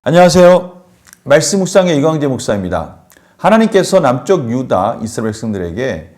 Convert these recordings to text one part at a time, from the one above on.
안녕하세요. 말씀 묵상의 이광재 목사입니다. 하나님께서 남쪽 유다 이스라엘 백성들에게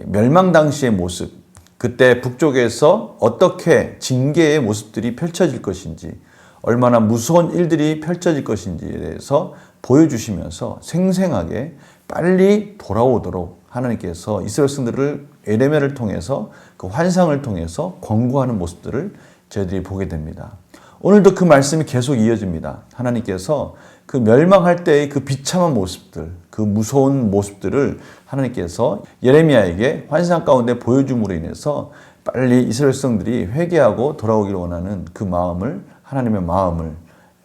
멸망 당시의 모습, 그때 북쪽에서 어떻게 징계의 모습들이 펼쳐질 것인지, 얼마나 무서운 일들이 펼쳐질 것인지에 대해서 보여주시면서 생생하게 빨리 돌아오도록 하나님께서 이스라엘 백성들을 에레미야를 통해서 그 환상을 통해서 권고하는 모습들을 저희들이 보게 됩니다. 오늘도 그 말씀이 계속 이어집니다. 하나님께서 그 멸망할 때의 그 비참한 모습들, 그 무서운 모습들을 하나님께서 예레미야에게 환상 가운데 보여줌으로 인해서 빨리 이스라엘 백성들이 회개하고 돌아오기를 원하는 그 마음을, 하나님의 마음을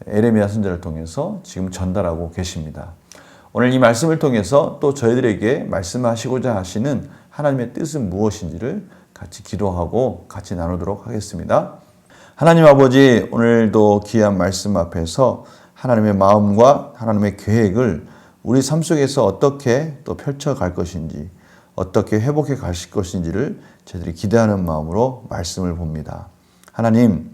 예레미야 선지자를 통해서 지금 전달하고 계십니다. 오늘 이 말씀을 통해서 또 저희들에게 말씀하시고자 하시는 하나님의 뜻은 무엇인지를 같이 기도하고 같이 나누도록 하겠습니다. 하나님 아버지, 오늘도 귀한 말씀 앞에서 하나님의 마음과 하나님의 계획을 우리 삶 속에서 어떻게 또 펼쳐갈 것인지, 어떻게 회복해 가실 것인지를 저희들이 기대하는 마음으로 말씀을 봅니다. 하나님,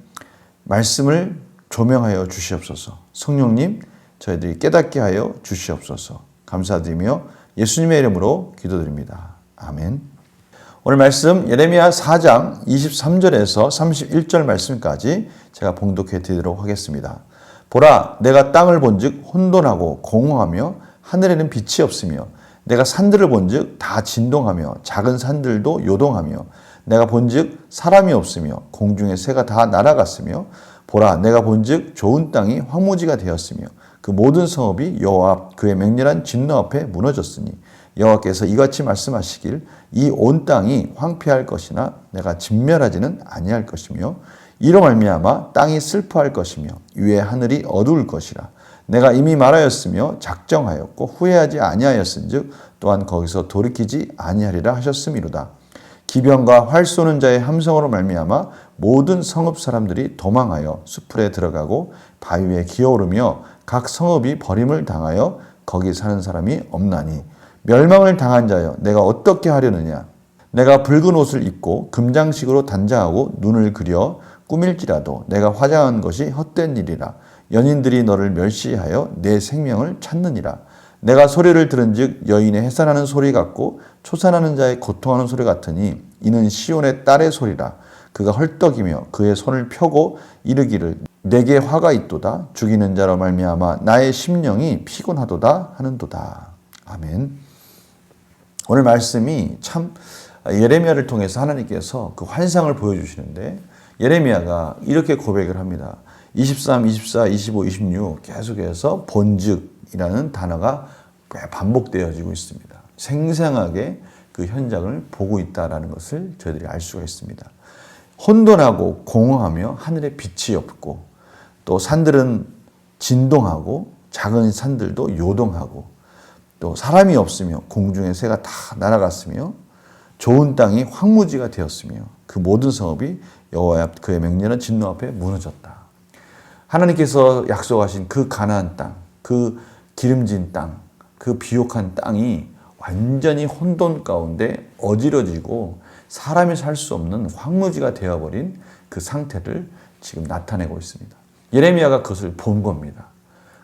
말씀을 조명하여 주시옵소서. 성령님, 저희들이 깨닫게 하여 주시옵소서. 감사드리며 예수님의 이름으로 기도드립니다. 아멘. 오늘 말씀 예레미야 4장 23절에서 31절 말씀까지 제가 봉독해 드리도록 하겠습니다. 보라, 내가 땅을 본즉 혼돈하고 공허하며 하늘에는 빛이 없으며 내가 산들을 본즉 다 진동하며 작은 산들도 요동하며 내가 본즉 사람이 없으며 공중의 새가 다 날아갔으며 보라, 내가 본즉 좋은 땅이 황무지가 되었으며 그 모든 성읍이 여호와 앞 그의 맹렬한 진노 앞에 무너졌으니 여호와께서 이같이 말씀하시길 이 온 땅이 황폐할 것이나 내가 진멸하지는 아니할 것이며 이로 말미암아 땅이 슬퍼할 것이며 위에 하늘이 어두울 것이라. 내가 이미 말하였으며 작정하였고 후회하지 아니하였은즉 또한 거기서 돌이키지 아니하리라 하셨음이로다. 기병과 활 쏘는 자의 함성으로 말미암아 모든 성읍 사람들이 도망하여 수풀에 들어가고 바위에 기어오르며 각 성읍이 버림을 당하여 거기 사는 사람이 없나니 멸망을 당한 자여 내가 어떻게 하려느냐. 내가 붉은 옷을 입고 금장식으로 단장하고 눈을 그려 꾸밀지라도 내가 화장한 것이 헛된 일이라. 연인들이 너를 멸시하여 내 생명을 찾느니라. 내가 소리를 들은즉 여인의 해산하는 소리 같고 초산하는 자의 고통하는 소리 같으니 이는 시온의 딸의 소리라. 그가 헐떡이며 그의 손을 펴고 이르기를 내게 화가 있도다. 죽이는 자로 말미암아 나의 심령이 피곤하도다 하는도다. 아멘. 오늘 말씀이 참 예레미야를 통해서 하나님께서 그 환상을 보여주시는데 예레미야가 이렇게 고백을 합니다. 23, 24, 25, 26 계속해서 본즉이라는 단어가 반복되어지고 있습니다. 생생하게 그 현장을 보고 있다는 것을 저희들이 알 수가 있습니다. 혼돈하고 공허하며 하늘에 빛이 없고 또 산들은 진동하고 작은 산들도 요동하고 또 사람이 없으며 공중의 새가 다 날아갔으며 좋은 땅이 황무지가 되었으며 그 모든 성읍이 여호와 앞 그의 맹렬한 진노 앞에 무너졌다. 하나님께서 약속하신 그 가나안 땅, 그 기름진 땅, 그 비옥한 땅이 완전히 혼돈 가운데 어지러지고 사람이 살 수 없는 황무지가 되어버린 그 상태를 지금 나타내고 있습니다. 예레미야가 그것을 본 겁니다.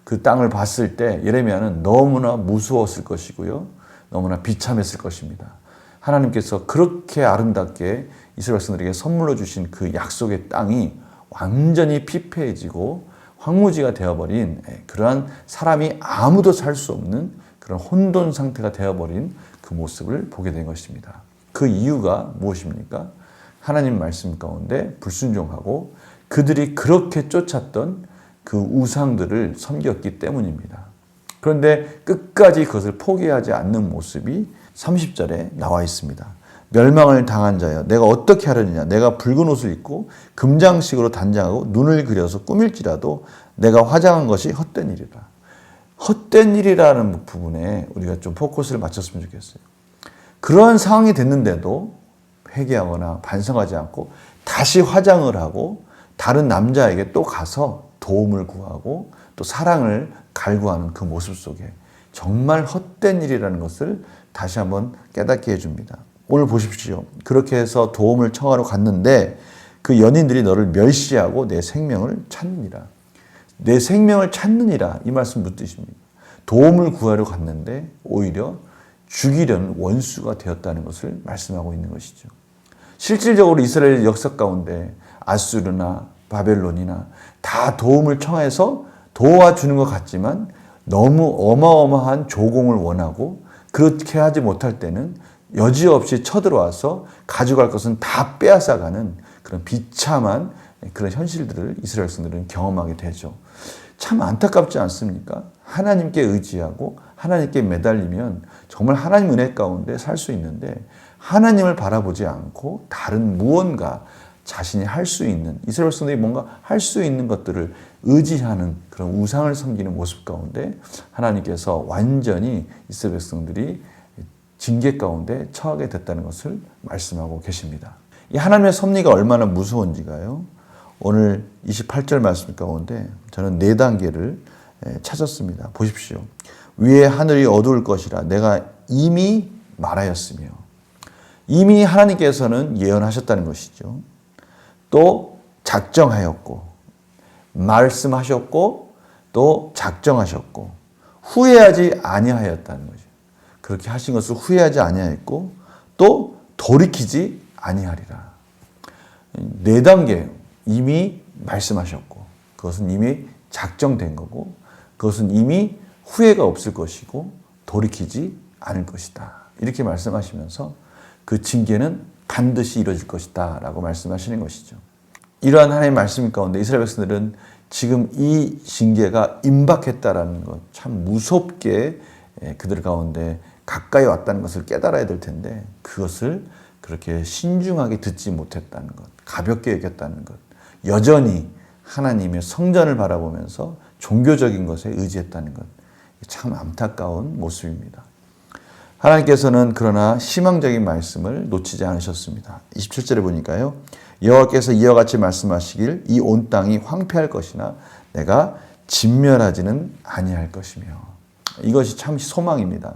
그 땅을 봤을 때 예레미야는 너무나 무서웠을 것이고요. 너무나 비참했을 것입니다. 하나님께서 그렇게 아름답게 이스라엘 백성들에게 선물로 주신 그 약속의 땅이 완전히 피폐해지고 황무지가 되어버린 그러한 사람이 아무도 살 수 없는 그런 혼돈 상태가 되어버린 그 모습을 보게 된 것입니다. 그 이유가 무엇입니까? 하나님 말씀 가운데 불순종하고 그들이 그렇게 쫓았던 그 우상들을 섬겼기 때문입니다. 그런데 끝까지 그것을 포기하지 않는 모습이 30절에 나와 있습니다. 멸망을 당한 자여 내가 어떻게 하려느냐. 내가 붉은 옷을 입고 금장식으로 단장하고 눈을 그려서 꾸밀지라도 내가 화장한 것이 헛된 일이라. 헛된 일이라는 부분에 우리가 좀 포커스를 맞췄으면 좋겠어요. 그러한 상황이 됐는데도 회개하거나 반성하지 않고 다시 화장을 하고 다른 남자에게 또 가서 도움을 구하고 또 사랑을 갈구하는 그 모습 속에 정말 헛된 일이라는 것을 다시 한번 깨닫게 해줍니다. 오늘 보십시오. 그렇게 해서 도움을 청하러 갔는데 그 연인들이 너를 멸시하고 내 생명을 찾느니라. 내 생명을 찾느니라 이 말씀 무슨 뜻입니까? 도움을 구하려 갔는데 오히려 죽이려는 원수가 되었다는 것을 말씀하고 있는 것이죠. 실질적으로 이스라엘 역사 가운데 아수르나 바벨론이나 다 도움을 청해서 도와주는 것 같지만 너무 어마어마한 조공을 원하고 그렇게 하지 못할 때는 여지없이 쳐들어와서 가져갈 것은 다 빼앗아가는 그런 비참한 그런 현실들을 이스라엘 백성들은 경험하게 되죠. 참 안타깝지 않습니까? 하나님께 의지하고 하나님께 매달리면 정말 하나님 은혜 가운데 살 수 있는데 하나님을 바라보지 않고 다른 무언가 자신이 할 수 있는 이스라엘 백성들이 뭔가 할 수 있는 것들을 의지하는 그런 우상을 섬기는 모습 가운데 하나님께서 완전히 이스라엘 백성들이 징계 가운데 처하게 됐다는 것을 말씀하고 계십니다. 이 하나님의 섭리가 얼마나 무서운지가요. 오늘 28절 말씀 가운데 저는 4단계를 찾았습니다. 보십시오. 위에 하늘이 어두울 것이라 내가 이미 말하였으며 이미 하나님께서는 예언하셨다는 것이죠. 또 작정하였고 말씀하셨고 또 작정하셨고 후회하지 아니하였다는 거죠. 그렇게 하신 것을 후회하지 아니하였고 또 돌이키지 아니하리라. 4단계 이미 말씀하셨고 그것은 이미 작정된 거고 그것은 이미 후회가 없을 것이고 돌이키지 않을 것이다. 이렇게 말씀하시면서 그 징계는 반드시 이루어질 것이다 라고 말씀하시는 것이죠. 이러한 하나님의 말씀 가운데 이스라엘 백성들은 지금 이 징계가 임박했다라는 것 참 무섭게 그들 가운데 가까이 왔다는 것을 깨달아야 될 텐데 그것을 그렇게 신중하게 듣지 못했다는 것, 가볍게 여겼다는 것, 여전히 하나님의 성전을 바라보면서 종교적인 것에 의지했다는 것, 참 안타까운 모습입니다. 하나님께서는 그러나 희망적인 말씀을 놓치지 않으셨습니다. 27절에 보니까요. 여호와께서 이와 같이 말씀하시길 이 온 땅이 황폐할 것이나 내가 진멸하지는 아니할 것이며 이것이 참 소망입니다.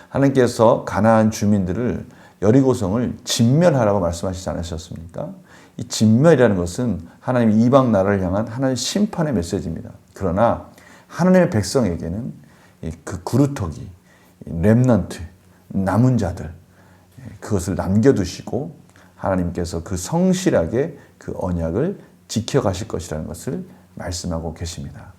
하나님께서 가나안 주민들을 여리고성을 진멸하라고 말씀하시지 않으셨습니까? 이 진멸이라는 것은 하나님 이방 나라를 향한 하나님의 심판의 메시지입니다. 그러나 하나님의 백성에게는 그 구루터기, 렘넌트, 남은 자들 그것을 남겨두시고 하나님께서 그 성실하게 그 언약을 지켜가실 것이라는 것을 말씀하고 계십니다.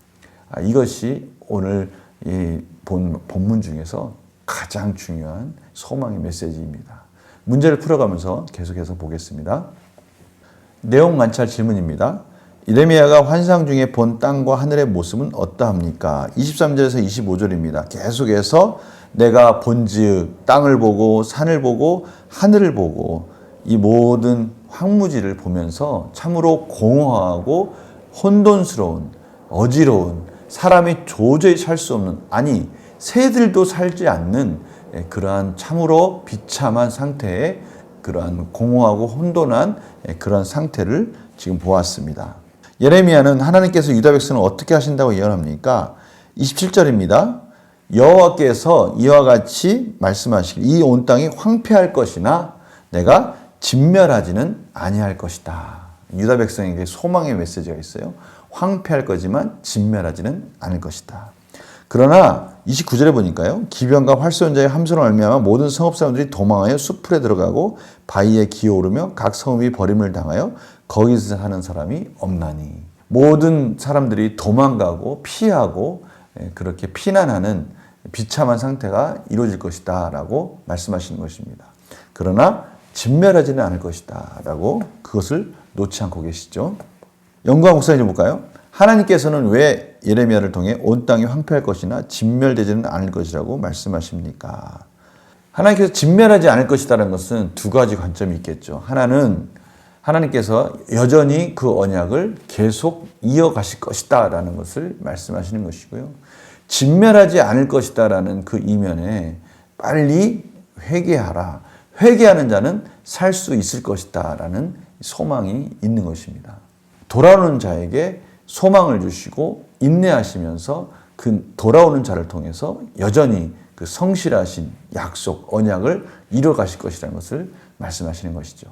이것이 오늘 이 본문 중에서 가장 중요한 소망의 메시지입니다. 문제를 풀어가면서 계속해서 보겠습니다. 내용 관찰 질문입니다. 예레미야가 환상 중에 본 땅과 하늘의 모습은 어떠합니까? 23절에서 25절입니다. 계속해서 내가 본즉 땅을 보고 산을 보고 하늘을 보고 이 모든 황무지를 보면서 참으로 공허하고 혼돈스러운 어지러운 사람이 도저히 살 수 없는 아니 새들도 살지 않는 그러한 참으로 비참한 상태의 그러한 공허하고 혼돈한 그러한 상태를 지금 보았습니다. 예레미야는 하나님께서 유다 백성을 어떻게 하신다고 예언합니까? 27절입니다. 여호와께서 이와 같이 말씀하시길 이 온 땅이 황폐할 것이나 내가 진멸하지는 아니할 것이다. 유다 백성에게 소망의 메시지가 있어요. 황폐할 거지만 진멸하지는 않을 것이다. 그러나 29절에 보니까요. 기병과 활쏘자의 함성을 알미하며 모든 성읍 사람들이 도망하여 숲풀에 들어가고 바위에 기어오르며 각 성읍이 버림을 당하여 거기서 사는 사람이 없나니. 모든 사람들이 도망가고 피하고 그렇게 피난하는 비참한 상태가 이루어질 것이다 라고 말씀하시는 것입니다. 그러나 진멸하지는 않을 것이다 라고 그것을 놓지 않고 계시죠. 영광 목사님 좀 볼까요? 하나님께서는 왜 예레미야를 통해 온 땅이 황폐할 것이나 진멸되지는 않을 것이라고 말씀하십니까? 하나님께서 진멸하지 않을 것이라는 것은 두 가지 관점이 있겠죠. 하나는 하나님께서 여전히 그 언약을 계속 이어가실 것이다 라는 것을 말씀하시는 것이고요. 진멸하지 않을 것이다 라는 그 이면에 빨리 회개하라. 회개하는 자는 살 수 있을 것이다 라는 소망이 있는 것입니다. 돌아오는 자에게 소망을 주시고 인내하시면서 그 돌아오는 자를 통해서 여전히 그 성실하신 약속, 언약을 이뤄가실 것이라는 것을 말씀하시는 것이죠.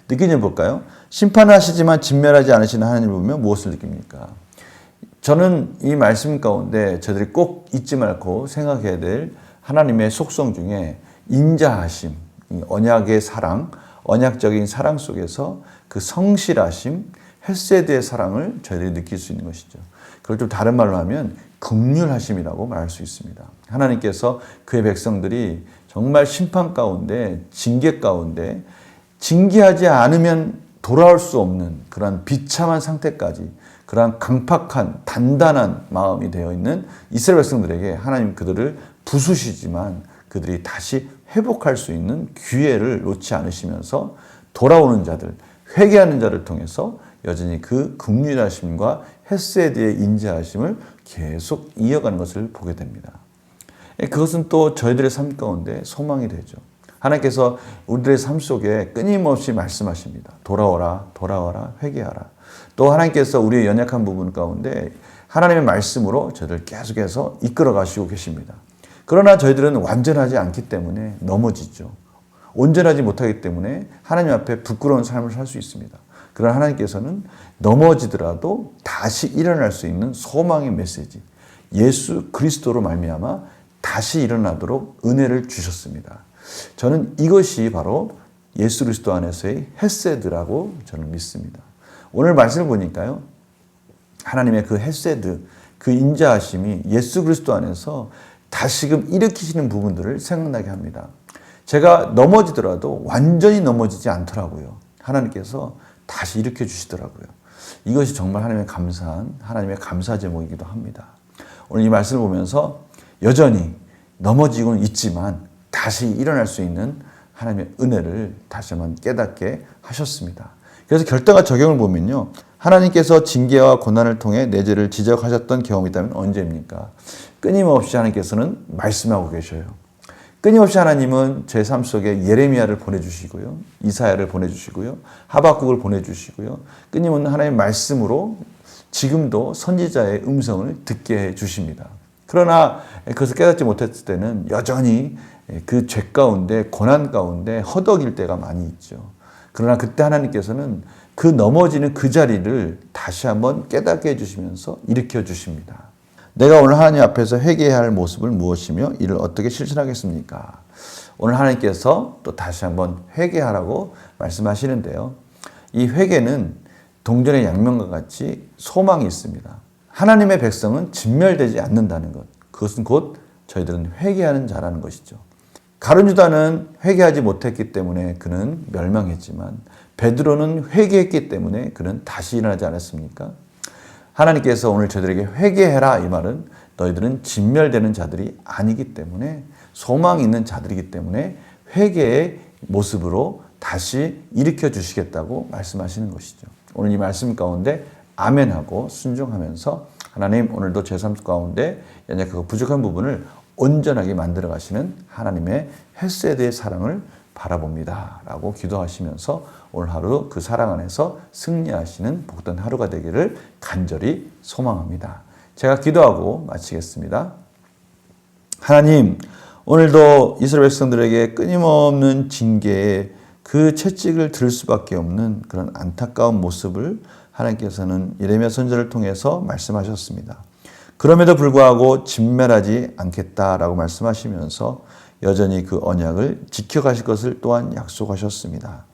느끼는 볼까요? 심판하시지만 진멸하지 않으시는 하나님을 보면 무엇을 느낍니까? 저는 이 말씀 가운데 저들이 꼭 잊지 말고 생각해야 될 하나님의 속성 중에 인자하심, 언약의 사랑, 언약적인 사랑 속에서 그 성실하심, 헤세드의 사랑을 저희들이 느낄 수 있는 것이죠. 그걸 좀 다른 말로 하면 긍휼하심이라고 말할 수 있습니다. 하나님께서 그의 백성들이 정말 심판 가운데, 징계 가운데, 징계하지 않으면 돌아올 수 없는 그러한 비참한 상태까지, 그러한 강팍한 단단한 마음이 되어 있는 이스라엘 백성들에게 하나님 그들을 부수시지만 그들이 다시 회복할 수 있는 기회를 놓지 않으시면서 돌아오는 자들, 회개하는 자를 통해서 여전히 그 긍휼하심과 헤세드의 인자하심을 계속 이어가는 것을 보게 됩니다. 그것은 또 저희들의 삶 가운데 소망이 되죠. 하나님께서 우리들의 삶 속에 끊임없이 말씀하십니다. 돌아오라, 돌아와라, 회개하라. 또 하나님께서 우리의 연약한 부분 가운데 하나님의 말씀으로 저희를 계속해서 이끌어 가시고 계십니다. 그러나 저희들은 완전하지 않기 때문에 넘어지죠. 온전하지 못하기 때문에 하나님 앞에 부끄러운 삶을 살 수 있습니다. 그러나 하나님께서는 넘어지더라도 다시 일어날 수 있는 소망의 메시지, 예수 그리스도로 말미암아 다시 일어나도록 은혜를 주셨습니다. 저는 이것이 바로 예수 그리스도 안에서의 헤세드라고 저는 믿습니다. 오늘 말씀을 보니까요, 하나님의 그 헤세드, 그 인자하심이 예수 그리스도 안에서 다시금 일으키시는 부분들을 생각나게 합니다. 제가 넘어지더라도 완전히 넘어지지 않더라고요. 하나님께서 다시 일으켜 주시더라고요. 이것이 정말 하나님의 감사한, 하나님의 감사 제목이기도 합니다. 오늘 이 말씀을 보면서 여전히 넘어지고는 있지만 다시 일어날 수 있는 하나님의 은혜를 다시 한번 깨닫게 하셨습니다. 그래서 결단과 적용을 보면요, 하나님께서 징계와 고난을 통해 내 죄를 지적하셨던 경험이 있다면 언제입니까? 끊임없이 하나님께서는 말씀하고 계셔요. 끊임없이 하나님은 제 삶 속에 예레미야를 보내주시고요, 이사야를 보내주시고요, 하박국을 보내주시고요, 끊임없는 하나님의 말씀으로 지금도 선지자의 음성을 듣게 해주십니다. 그러나 그것을 깨닫지 못했을 때는 여전히 그 죄 가운데, 고난 가운데 허덕일 때가 많이 있죠. 그러나 그때 하나님께서는 그 넘어지는 그 자리를 다시 한번 깨닫게 해주시면서 일으켜 주십니다. 내가 오늘 하나님 앞에서 회개해야 할 모습은 무엇이며 이를 어떻게 실천하겠습니까? 오늘 하나님께서 또 다시 한번 회개하라고 말씀하시는데요. 이 회개는 동전의 양면과 같이 소망이 있습니다. 하나님의 백성은 진멸되지 않는다는 것. 그것은 곧 저희들은 회개하는 자라는 것이죠. 가룟 유다는 회개하지 못했기 때문에 그는 멸망했지만 베드로는 회개했기 때문에 그는 다시 일어나지 않았습니까? 하나님께서 오늘 저들에게 회개해라 이 말은 너희들은 진멸되는 자들이 아니기 때문에 소망이 있는 자들이기 때문에 회개의 모습으로 다시 일으켜 주시겠다고 말씀하시는 것이죠. 오늘 이 말씀 가운데 아멘하고 순종하면서 하나님 오늘도 제 삶 가운데 연약하고 부족한 부분을 온전하게 만들어 가시는 하나님의 헤세드의 사랑을 바라봅니다 라고 기도하시면서 오늘 하루 그 사랑 안에서 승리하시는 복된 하루가 되기를 간절히 소망합니다. 제가 기도하고 마치겠습니다. 하나님, 오늘도 이스라엘 백성들에게 끊임없는 징계의 그 채찍을 들을 수밖에 없는 그런 안타까운 모습을 하나님께서는 예레미야 선지자를 통해서 말씀하셨습니다. 그럼에도 불구하고 진멸하지 않겠다라고 말씀하시면서 여전히 그 언약을 지켜가실 것을 또한 약속하셨습니다.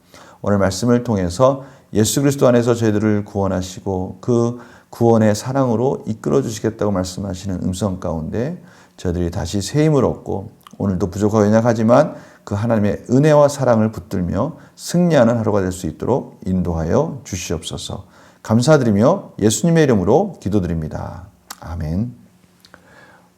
오늘 말씀을 통해서 예수 그리스도 안에서 저희들을 구원하시고 그 구원의 사랑으로 이끌어 주시겠다고 말씀하시는 음성 가운데 저희들이 다시 새 힘을 얻고 오늘도 부족하고 연약하지만 그 하나님의 은혜와 사랑을 붙들며 승리하는 하루가 될 수 있도록 인도하여 주시옵소서. 감사드리며 예수님의 이름으로 기도드립니다. 아멘.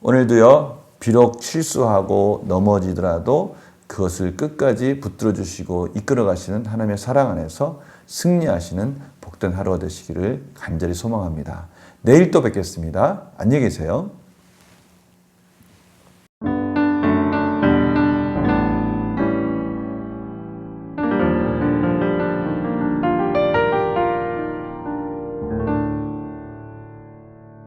오늘도요, 비록 실수하고 넘어지더라도 그것을 끝까지 붙들어 주시고 이끌어 가시는 하나님의 사랑 안에서 승리하시는 복된 하루가 되시기를 간절히 소망합니다. 내일 또 뵙겠습니다. 안녕히 계세요.